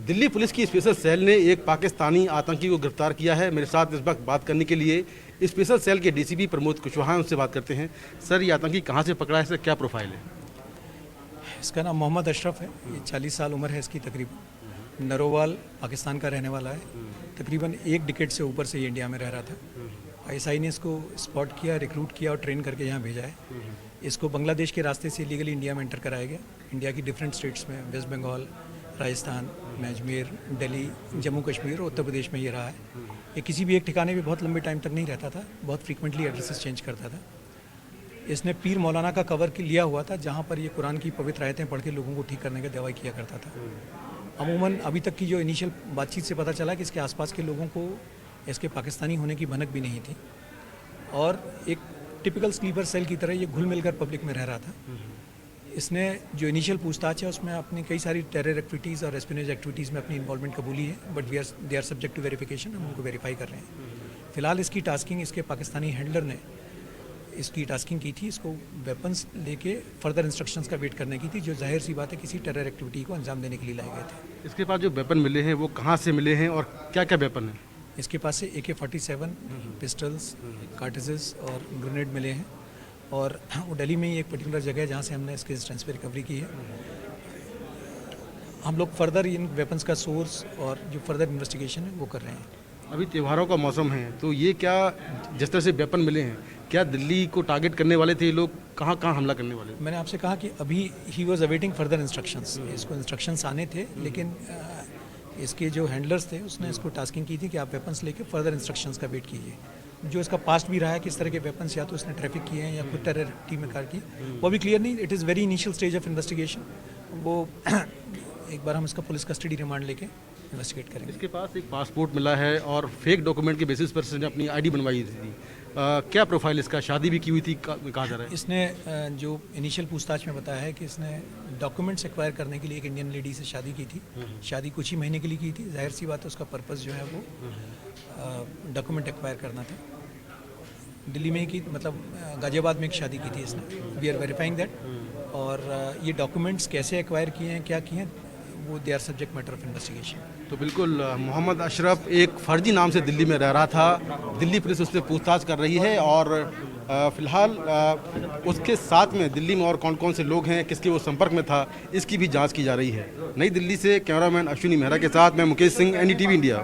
Delhi police की special cell ने एक पाकिस्तानी आतंकी को गिरफ्तार किया है। मेरे साथ इस वक्त बात करने के लिए स्पेशल सेल के डीसीपी प्रमोद कुशवाहा उनसे बात करते हैं। सर, ये आतंकी कहाँ से पकड़ा है, इसका क्या प्रोफाइल है? इसका नाम मोहम्मद अशरफ है। ये 40 साल उम्र है इसकी तकरीबन। नरोवाल पाकिस्तान का रहने वाला है। तकरीबन 1 डिकेड से ऊपर से ये इंडिया में रह रहा था। आईएसआई ने इसको स्पॉट किया, रिक्रूट किया और ट्रेन करके यहाँ भेजा है। इसको बांग्लादेश के रास्ते से लीगली इंडिया में एंटर कराया गया। इंडिया की डिफरेंट स्टेट्स में, वेस्ट बंगाल, राजस्थान, अजमेर, दिल्ली, जम्मू कश्मीर और उत्तर प्रदेश में ये रहा है। ये किसी भी एक ठिकाने पे बहुत लंबे टाइम तक नहीं रहता था, बहुत फ्रीक्वेंटली एड्रेसेस चेंज करता था। इसने पीर मौलाना का कवर लिया हुआ था, जहाँ पर ये कुरान की पवित्र आयतें पढ़ के लोगों को ठीक करने का दावा किया करता था। अमूमन अभी तक की जो इनिशियल बातचीत से पता चला कि इसके आसपास के लोगों को इसके पाकिस्तानी होने की भनक भी नहीं थी और एक टिपिकल स्लीपर सेल की तरह ये घुल मिलकर पब्लिक में रह रहा था। इसने जो इनिशियल पूछताछ है उसमें अपनी कई सारी टेरर एक्टिविटीज़ और एस्पिनेज एक्टिविटीज़ में अपनी इन्वॉल्वमेंट कबूली है, but they are subject to verification. हम उनको वेरीफाई कर रहे हैं। फिलहाल इसकी टास्किंग इसके पाकिस्तानी हैंडलर ने इसकी टास्किंग की थी, इसको वेपन्स लेके फर्दर इंस्ट्रक्शंस का वेट करने की थी, जो जाहिर सी बात है किसी टेरर एक्टिविटी को अंजाम देने के लिए लाए गए थे। इसके पास जो वेपन मिले हैं वो कहाँ से मिले हैं और क्या क्या वेपन है? इसके पास से AK-47 पिस्टल्स, कार्टिजेस और ग्रेनेड मिले हैं और वो दिल्ली में ही एक पर्टिकुलर जगह है जहाँ से हमने इसके स्ट्रेंथ पे रिकवरी की है। हम लोग फर्दर इन वेपन्स का सोर्स और जो फर्दर इन्वेस्टिगेशन है वो कर रहे हैं। अभी त्योहारों का मौसम है, तो ये क्या जिस तरह से वेपन मिले हैं, क्या दिल्ली को टारगेट करने वाले थे ये लोग? कहाँ कहाँ हमला करने वाले? मैंने आपसे कहा कि अभी he was awaiting further instructions. इसको इंस्ट्रक्शंस आने थे, लेकिन इसके जो हैंडलर्स थे उसने इसको टास्किंग की थी कि आप वेपन्स लेके फर्दर इंस्ट्रक्शंस का वेट कीजिए। जो इसका पास्ट भी रहा है, किस तरह के वेपन्स या तो उसने ट्रैफिक किए हैं या खुद टेरर टीम में कार की, वो भी क्लियर नहीं। It is very initial stage of investigation. वो एक बार हम इसका पुलिस कस्टडी रिमांड लेके इन्वेस्टिगेट करेंगे। इसके पास एक पासपोर्ट मिला है और फेक डॉक्यूमेंट के बेसिस पर इसने अपनी आईडी बनवाई थी। क्या प्रोफाइल इसका? शादी भी की हुई थी कहा जा रहा है। इसने जो इनिशियल पूछताछ में बताया है कि इसने डॉक्यूमेंट्स एक्वायर करने के लिए एक इंडियन लेडी से शादी की थी। शादी कुछ ही महीने के लिए की थी। जाहिर सी बात है उसका पर्पस जो है वो डॉक्यूमेंट एक्वायर करना था। दिल्ली में ही की, मतलब गाजियाबाद में एक शादी की थी इसने। We are verifying that. और ये डॉक्यूमेंट्स कैसे एक्वायर किए हैं, क्या किए हैं, वो they are subject matter of investigation. तो बिल्कुल मोहम्मद अशरफ एक फर्जी नाम से दिल्ली में रह रहा था। दिल्ली पुलिस उससे पूछताछ कर रही है और फिलहाल उसके साथ में दिल्ली में और कौन कौन से लोग हैं, किसके वो संपर्क में था, इसकी भी जांच की जा रही है। नई दिल्ली से कैमरामैन अश्विनी मेहरा के साथ मैं मुकेश सिंह, NDTV इंडिया।